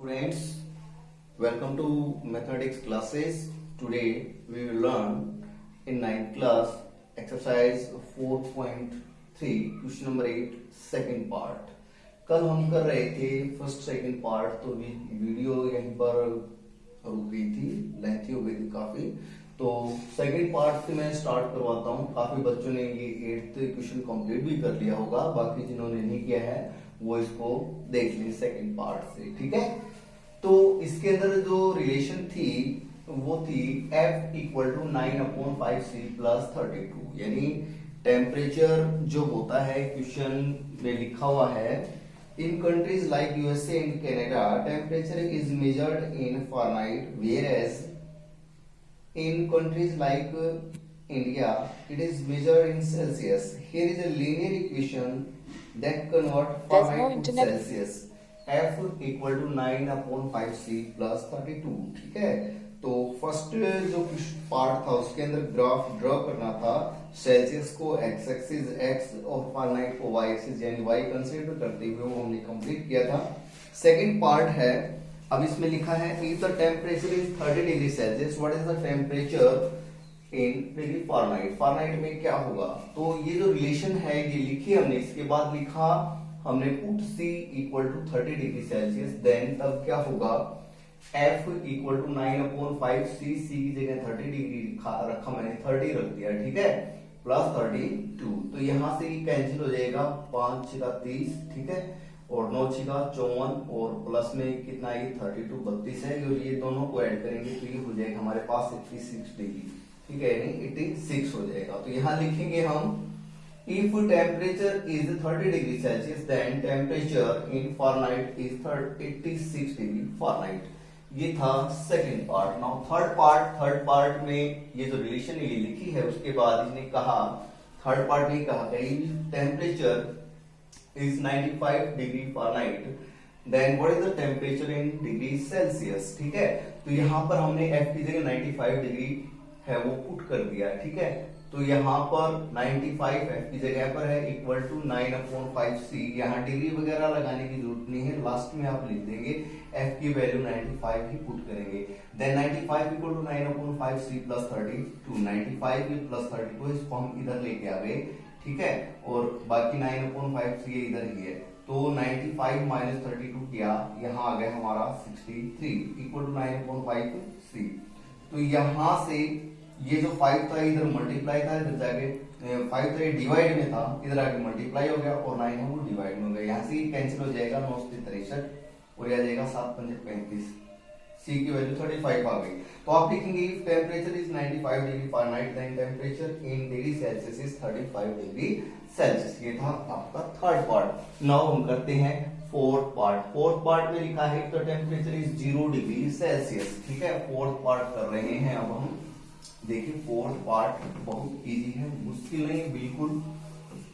Friends, welcome to mathematics classes. Today we will learn in 9th class exercise 4.3 question number 8 second part. कल हम कर रहे थे first second part, तो video यहीं पर रुक गई थी, लेंथी हो गई थी काफी। तो सेकंड पार्ट से मैं स्टार्ट करवाता हूँ। काफी बच्चों ने ये 8th क्वेश्चन कंप्लीट भी कर लिया होगा, बाकी जिन्होंने नहीं किया है वो इसको देख लें सेकंड पार्ट से, ठीक है। तो इसके अंदर जो रिलेशन थी वो थी F equal to 9/5C plus 32, यानी टेम्परेचर जो होता है क्वेश्चन में लिखा हुआ है, in countries like USA and Canada temperature is measured in Fahrenheit, whereas in countries like India it is measured in Celsius. Here is a linear equation that convert Fahrenheit to Celsius. F equal to 9/5C plus 32, ठीक है। तो first जो part था उसके अंदर graph draw करना था, Celsius को एक्स एक्सिस एक्स और फारेनहाइट को वाई एक्सिस यानी वाई कंसीडर करते हुए वो हमने कंप्लीट किया था। सेकंड पार्ट है, अब इसमें लिखा है if the temperature is 30 degree Celsius what is the temperature in degree Fahrenheit. Fahrenheit में क्या होगा, तो ये जो रिलेशन है ये लिखी हमने, इसके बाद लिखा हमने put C equal to 30 degree Celsius, then तब क्या होगा F equal to 9/5C, C की जगह 30 डिग्री रखा मैंने, 30 रख दिया, ठीक है, प्लस 32। तो यहां से कैंसिल हो जाएगा, 5 6 30, ठीक है, और 9 6 54, और प्लस में कितना है 32 32 है, और ये दोनों को ऐड करेंगे तो ये हो जाएगा हमारे पास 86 डिग्री, ठीक है, यानी 86 हो जाएगा। तो यहाँ लिखेंगे हम if temperature is 30 degree Celsius then temperature in Fahrenheit is 86 degree Fahrenheit. ये था second part. Now third part में ये जो रिलेशन ये लिखी है, उसके बाद इसने कहा, थर्ड पार्ट में कहा temperature is 95 degree Fahrenheit, then what is the temperature in degree Celsius, ठीक है। तो यहाँ पर हमने F की जगह 95 डिग्री है वो पुट कर दिया, ठीक है। तो यहाँ पर 95 F की जगह पर है इक्वल टू 9/5C, यहाँ डिग्री वगैरह लगाने की जरूरत नहीं है, लास्ट में आप लिख देंगे F की वैल्यू 95 ही पुट करेंगे, then 95 equal to 9/5C plus 32, 95 plus 32 इसको हम इधर लेके आ गए, ठीक है, और बाकी 9/5C इधर ही है, तो 95 माइनस 32 किया, यहाँ आ गया हमारा 63 इक्वल टू 9/5C। तो यहाँ से ये जो 5 था इधर मल्टीप्लाई था, इधर जाके 5 था डिवाइड में था, इधर आके मल्टीप्लाई हो गया, और 9 है वो डिवाइड में हो गया, यहाँ से कैंसिल हो जाएगा, 9 से 63 और आ जाएगा 7 5 35, C की वैल्यू 35 आ गई। तो आप लिखेंगे if temperature is 95 degree Fahrenheit then temperature in degree Celsius is 35 degree Celsius. ये था आपका थर्ड पार्ट। नाउ हम करते हैं फोर्थ पार्ट। फोर्थ पार्ट में लिखा है तो टेम्परेचर इज 0 डिग्री सेल्सियस, ठीक है। फोर्थ पार्ट कर रहे हैं अब हम। देखिए फोर्थ पार्ट बहुत इजी है, मुश्किल नहीं बिल्कुल।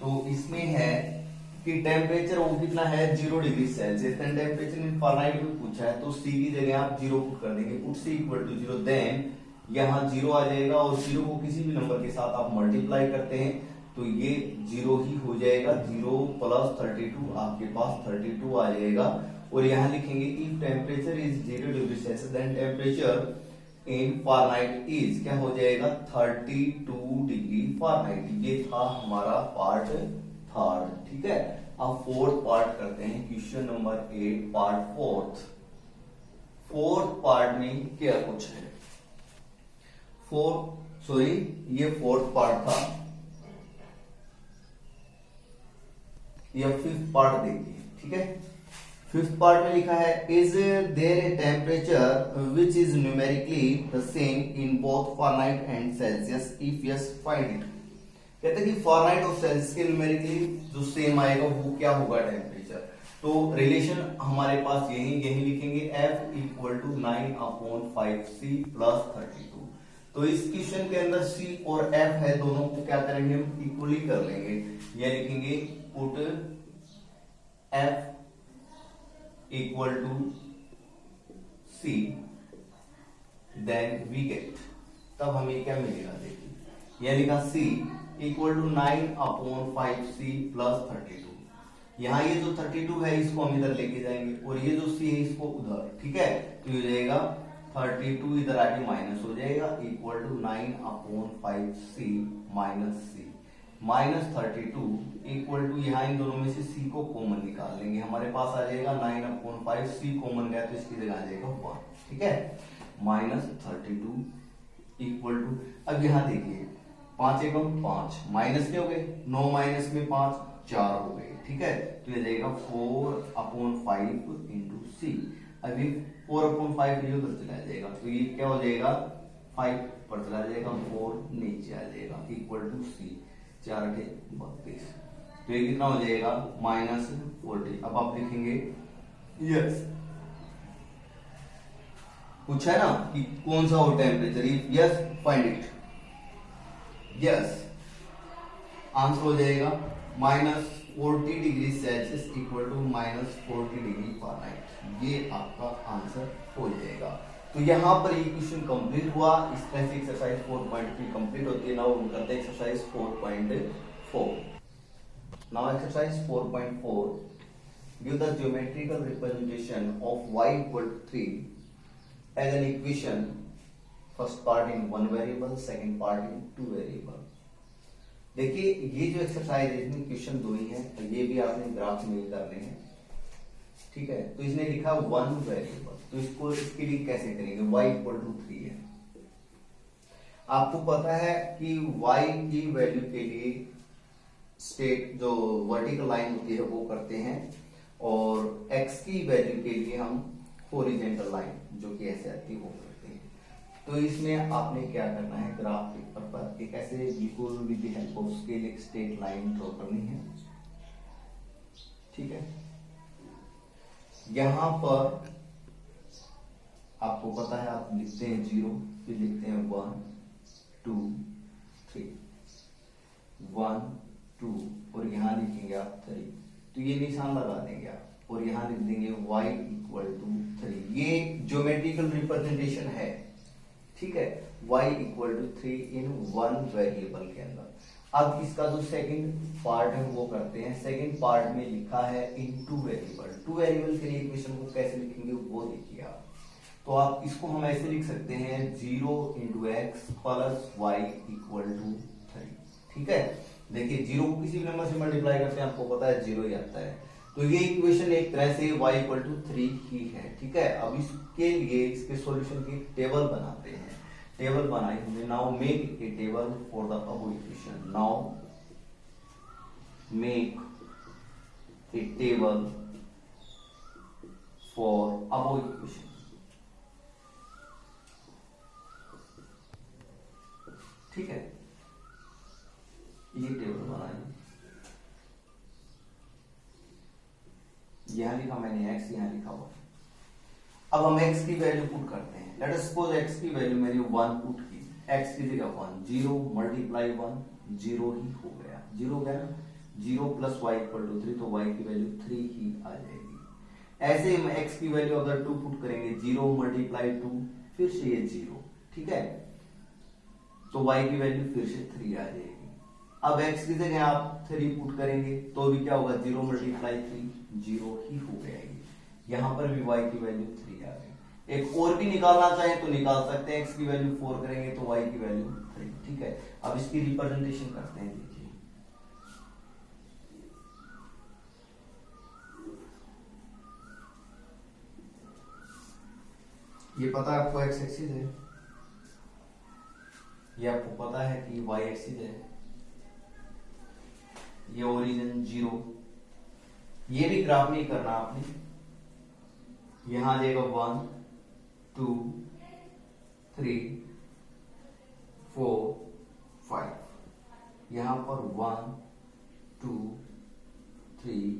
तो इसमें है कि टेम्परेचर वो कितना है 0 degree Celsius, then temperature in Fahrenheit में पूछा है, तो C की जगह आप 0 पुट कर देंगे, put C equal to 0, then यहाँ 0 आ जाएगा, और 0 को किसी भी नंबर के साथ आप मल्टीप्लाई करते हैं तो ये 0 ही हो जाएगा, 0 प्लस 32 आपके पास 32 आ जाएगा, और यहाँ लिखेंगे if temperature is 0 degree Celsius then temperature in Fahrenheit is क्या हो जाएगा 32 डिग्री फारेनहाइट। ये था हमारा पार्ट थर्ड, ठीक है। अब फोर्थ पार्ट करते हैं, question number 8 part fourth part में क्या कुछ है, ये फोर्थ पार्ट था, यह फिफ्थ पार्ट देखिए, ठीक है। फिफ्थ पार्ट में लिखा है is there a temperature which is numerically the same in both Fahrenheit and Celsius, if yes find it. कहते हैं कि फारेनहाइट और सेल्सियस के न्यूमेरिकली जो सेम आएगा वो क्या होगा टेम्परेचर। तो रिलेशन हमारे पास यही लिखेंगे F equal to 9/5C plus 32। तो इस क्वेश्चन के अंदर C और F है, दोनों को क्या करेंगे हम इक्वली कर लेंगे, ये लिखेंगे put F equal to C then we get, तब हमें क्या मिलेगा देखिए, यह लिखा C equal to 9/5C plus 32, यहाँ ये जो 32 है इसको हम इधर लेके जाएंगे और ये जो c है इसको उधर, ठीक है। तो ये हो जाएगा 32 इधर आके माइनस हो जाएगा equal to 9/5c minus c minus 32 equal to यहाँ इन दोनों में से c को कॉमन निकाल लेंगे, हमारे पास आ जाएगा 9/5, c कॉमन गया तो इसकी जगह आ जाएगा 1, ठीक है। माइनस 32 इक्वल टू, अब यहाँ देखिए 5 एकम 5 माइनस क्या हो गए, 9 माइनस में 5 4 हो गए, ठीक है। तो ये जाएगा 4/5 इंटू सी। अभी 4/5 ये उधर चला जाएगा तो ये क्या हो जाएगा 5 पर चला जाएगा, 4 नीचे आ जाएगा इक्वल टू सी, 4 के 32। तो ये कितना हो जाएगा -40। अब आप लिखेंगे यस, पूछा है ना कि कौन सा हो temperature, yes find it, yes answer हो जाएगा -40 degree Celsius equal to -40 degree Fahrenheit, ये आपका आंसर हो जाएगा। तो यहाँ पर ये क्वेश्चन कंप्लीट हुआ, इस तरह से एक्सरसाइज 4.3 कंप्लीट होती है। नाउ हम करते हैं exercise 4.4। Now exercise 4.4, give the geometrical representation of y equal to 3 as an equation, first part in 1 variable, second part in 2 variable. देखिए ये जो एक्सरसाइज है इसमें क्वेश्चन 2 ही है, तो ये भी आपने ग्राफ में करने हैं, ठीक है। तो इसने लिखा 1 वेरिएबल, तो इसको इसके लिए कैसे करेंगे, y इक्वल टू 3 है। आपको पता है कि y की वैल्यू के लिए स्टेट जो वर्टिकल लाइन होती है वो करते हैं, और x की वैल्यू के लिए हम हॉरिजॉन्टल लाइन जो कि ऐसे आती है वो करते हैं। तो इसमें आपने क्या करना है, ग्राफ पेपर पर एक ऐसे बिल्कुल with the help of scale एक स्ट्रेट लाइन ड्रॉ करनी है, ठीक है। यहां पर आपको पता है आप लिखते हैं 0, फिर लिखते हैं 1 2 3, 1 2 और यहां लिखेंगे आप 3, तो ये निशान लगा देंगे आप और यहां लिख देंगे y इक्वल टू 3। ये ज्योमेट्रिकल रिप्रेजेंटेशन है, ठीक है, y equal to 3 in 1 variable के अंदर। अब इसका जो सेकंड पार्ट है वो करते हैं। सेकंड पार्ट में लिखा है इन 2 वेरिएबल। 2 वेरिएबल के लिए इक्वेशन को कैसे लिखेंगे वो देखिए आप। तो आप इसको हम ऐसे लिख सकते हैं 0 into x plus y equal to 3, ठीक है। देखिए 0 को किसी भी नंबर से मल्टीप्लाई करते हैं आपको पता है 0 ही आता है, तो ये इक्वेशन एक तरह से y इक्वल टू 3 ही है, ठीक है। अब इसके लिए इसके सॉल्यूशन की टेबल बनाते हैं। टेबल बनाई हमने, now make a table for the above equation. Now make a table for above equation. ठीक है, ये टेबल बनाई, यहां लिखा मैंने x, यहां लिखा y। अब हम x की वैल्यू पुट करते हैं। लेट अस सपोज x की वैल्यू मैंने 1 पुट की, x की जगह 1, 0 मल्टीप्लाई 1 0 ही हो गया, 0 हो गया ना, 0 प्लस y इक्वल टू 3, तो y की वैल्यू 3 ही आ जाएगी। ऐसे हम x की वैल्यू अगर 2 पुट करेंगे, 0 मल्टीप्लाई 2 फिर से ये 0, ठीक है, तो y की वैल्यू फिर से 3 आ जाएगी। अब x की जगह आप 3 पुट करेंगे तो भी क्या होगा, 0 मल्टीप्लाई 3 0 ही हो जाएगी। यहां पर भी y की वैल्यू 3 आ गई। एक और भी निकालना चाहे तो निकाल सकते हैं, x की वैल्यू 4 करेंगे तो y की वैल्यू 3, ठीक है। अब इसकी रिप्रेजेंटेशन करते हैं, देखिए ये पता है आपको x एक्सिस है, ये आपको पता है कि y एक्सिस है, ये ओरिजिन 0, ये भी ग्राफ नहीं करना आपने, यहां आ जाएगा 1 2 3 4 5, यहां पर 1 2 3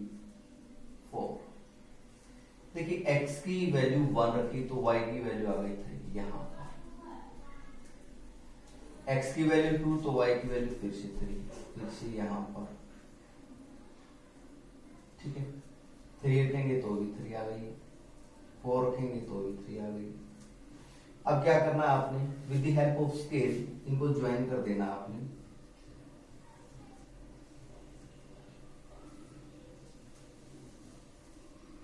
4। देखिए x की वैल्यू 1 रखी तो y की वैल्यू आ गई 3, यहां पर x की वैल्यू 2 तो y की वैल्यू फिर से 3, फिर से यहां पर, ठीक है। 3 रखेंगे तो भी 3 आ गई, 4 रखेंगे तो भी 3 आ गई। अब क्या करना है आपने, with the help of scale इनको ज्वाइन कर देना है आपने। 1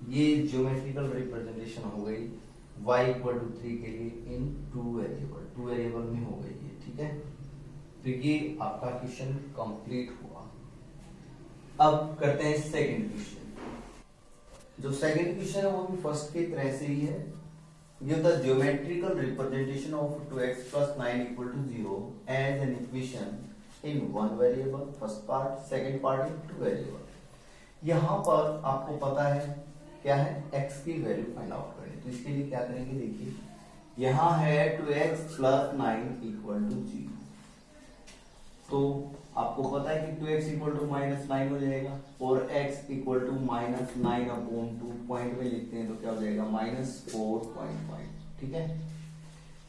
ये ज्योमेट्रिकल रिप्रेजेंटेशन हो गई y इक्वल टू 3 के लिए इन टू वेरिएबल में हो गई है, ठीक है। तो ये आपका क्वेश्चन कंप्लीट हुआ। अब करते हैं सेकंड क्वेश्चन। जो सेकंड क्वेश्चन है वो भी फर्स्ट की तरह से ही है। Give the geometrical representation of 2x plus 9 equal to 0 as an equation in one variable, first part, second part in two variable. यहाँ पर आपको पता है क्या है, x की वैल्यू फाइंड आउट करनी। तो इसके लिए क्या करेंगे, देखिए यहाँ है 2x plus 9 equal to 0। तो आपको पता है कि 2x इक्वल टू -9 हो जाएगा और x इक्वल टू -9/2 पॉइंट में लिखते हैं तो क्या हो जाएगा -4.5, ठीक है।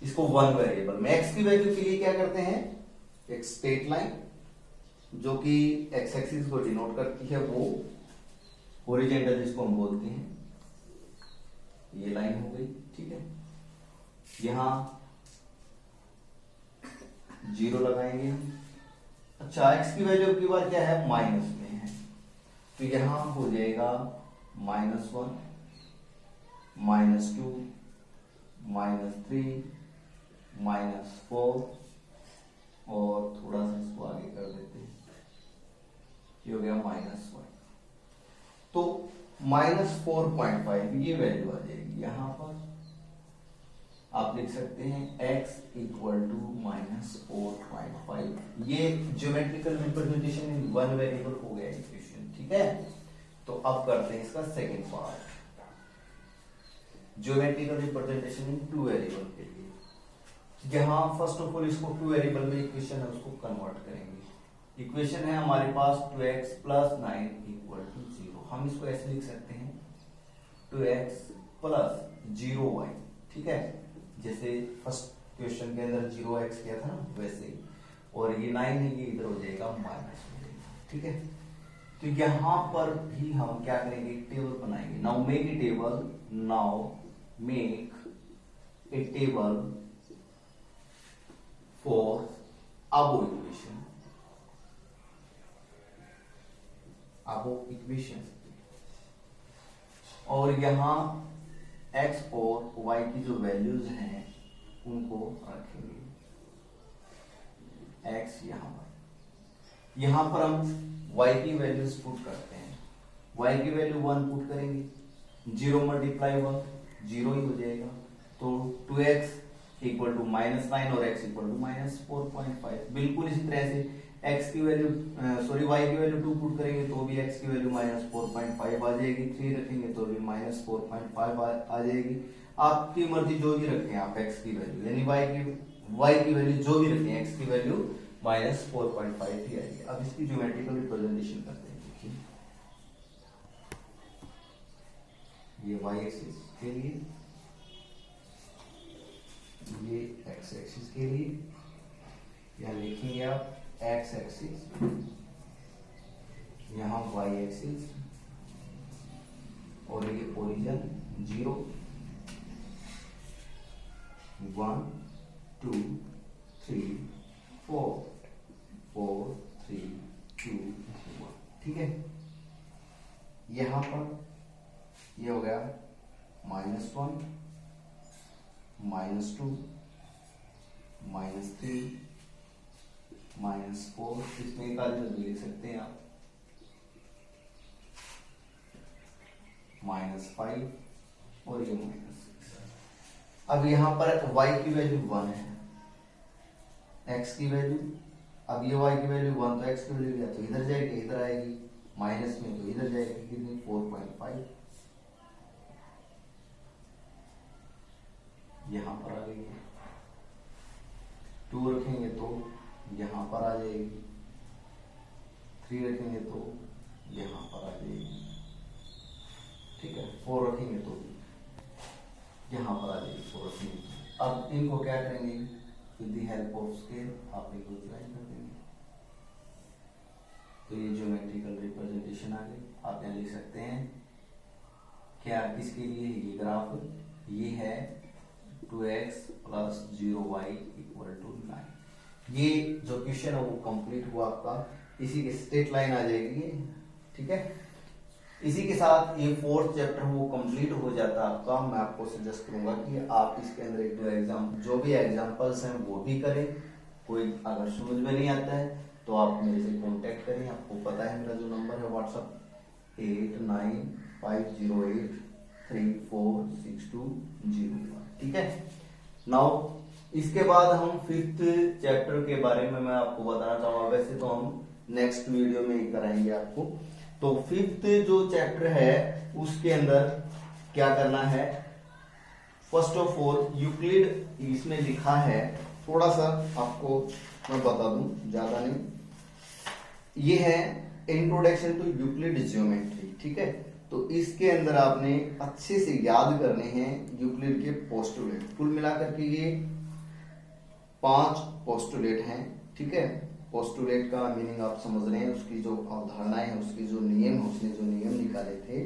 इसको वन वेरिएबल में x की वैल्यू के लिए क्या करते हैं, एक स्ट्रेट लाइन जो कि x एक्सिस को डिनोट करती है वो हॉरिजॉन्टल जिसको हम बोलते हैं, ये लाइन हो गई, ठीक है। यहां 0 लगाएंगे हम। अच्छा, x की वैल्यू की बार क्या है, माइनस में है, तो यहां हो जाएगा -1, -2, -3, -4 और थोड़ा सा इसको आगे कर देते हैं, ये हो गया -1। तो -4.5 ये वैल्यू आ जाएगी। यहां पर आप लिख सकते हैं x इक्वल टू -4.5। ये geometrical representation in one variable हो गया इक्वेशन, ठीक है। तो अब करते हैं इसका सेकंड पार्ट, ज्योमेट्रिकल रिप्रेजेंटेशन इन टू वेरिएबल के लिए। यहां फर्स्ट ऑफ ऑल इसको टू वेरिएबल में इक्वेशन है उसको कन्वर्ट करेंगे। इक्वेशन है हमारे पास 2x plus 9 इक्वल टू 0। हम इसको ऐसे लिख सकते हैं 2x plus 0y, ठीक है। जैसे फर्स्ट क्वेश्चन के अंदर 0x किया था ना वैसे ही, और ये 9 है ये इधर हो जाएगा माइनस में, ठीक है। तो यहां पर भी हम क्या करेंगे, टेबल बनाएंगे। Now make a table for above equation और यहां x और y की जो वैल्यूज हैं उनको रखेंगे। x यहां पर हम y की वैल्यूज पुट करते हैं। y की वैल्यू 1 पुट करेंगे, 0 मल्टीप्लाई 1 0 ही हो जाएगा। तो 2x इक्वल टू -9 और x इक्वल टू -4.5। बिल्कुल इसी तरह से x की वैल्यू y की वैल्यू 2 पुट करेंगे तो भी x की वैल्यू -4.5 आ जाएगी। 3 रखेंगे तो भी -4.5 आ जाएगी। आपकी मर्जी जो भी रखें आप x की वैल्यू, यानी y की वैल्यू जो भी रखें x की वैल्यू -4.5 ही आएगी। अब इसकी ज्योमेट्रिकल रिप्रेजेंटेशन करते हैं। देखिए ये y एक्सिस के लिए, ये x एक्सिस के लिए, यहां लिखेंगे आप x एक्सिस, यहां y एक्सिस और ये ओरिजिन 0 1 2 3 4 4 3 2 1, ठीक है। यहां पर ये हो गया -1 -2 -3 -4, इसमें एक आदमी लिख सकते हैं आप -5 और ये -6। अब यहां पर y की वैल्यू 1 है, x की वैल्यू, अब ये y की वैल्यू 1 तो x की वैल्यू या तो इधर जाएगी इधर आएगी, माइनस में तो इधर जाएगी, कितनी 4.5 यहां पर आ गई है। 2 रखेंगे तो यहां पर आ जाएगी, 3 रखेंगे तो यहां पर आ जाएगी, ठीक है। 4 रखेंगे तो यहां पर आ जाएगी, 4 रखेंगे तो। अब इनको क्या करेंगे, with the help of scale आप इनको ज्वाइन कर देंगे तो ये ज्योमेट्रिकल रिप्रेजेंटेशन आ गई। आप यहाँ लिख सकते हैं क्या, किसके लिए ये ग्राफ, ये है 2x plus 0y equal to 9। ये जो क्वेश्चन है वो कंप्लीट हुआ आपका, इसी की स्ट्रेट लाइन आ जाएगी, ठीक है। इसी के साथ ये फोर्थ चैप्टर वो कंप्लीट हो जाता है आपका। मैं आपको सजेस्ट करूंगा कि आप इसके अंदर एक दो एग्जाम, जो भी एग्जाम्पल्स हैं वो भी करें। कोई अगर समझ में नहीं आता है तो आप मेरे से कांटेक्ट करें। आपको पता है मेरा जो नंबर है व्हाट्सअप 8950834620, ठीक है। नाउ इसके बाद हम फिफ्थ चैप्टर के बारे में मैं आपको बताना चाहूंगा। वैसे तो हम नेक्स्ट वीडियो में ही कराएंगे आपको। तो फिफ्थ जो चैप्टर है उसके अंदर क्या करना है, फर्स्ट ऑफ ऑल यूक्लिड इसमें लिखा है, थोड़ा सा आपको मैं बता दूं, ज्यादा नहीं। ये है इंट्रोडक्शन टू यूक्लिड ज्योमेट्री, ठीक है। तो इसके अंदर आपने अच्छे से याद करने हैं यूक्लिड के पोस्टुलेट। कुल मिलाकर के ये 5 पोस्टुलेट हैं, ठीक है। पोस्टुलेट का मीनिंग आप समझ रहे हैं, उसकी जो अवधारणाएं हैं, उसकी जो नियम है, उसने जो नियम निकाले थे,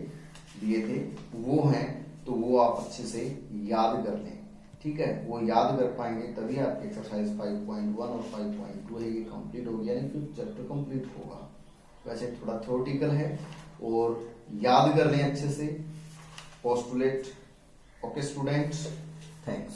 दिए थे, वो हैं। तो वो आप अच्छे से याद कर लें, ठीक है। वो याद कर पाएंगे तभी आपकी एक्सरसाइज 5.1 और 5.2 है ये कंप्लीट होगी, यानी फिर चैप्टर कंप्लीट होगा। वैसे थोड़ा थ्योरेटिकल है और याद कर लें अच्छे से पोस्टुलेट। Okay students, thanks.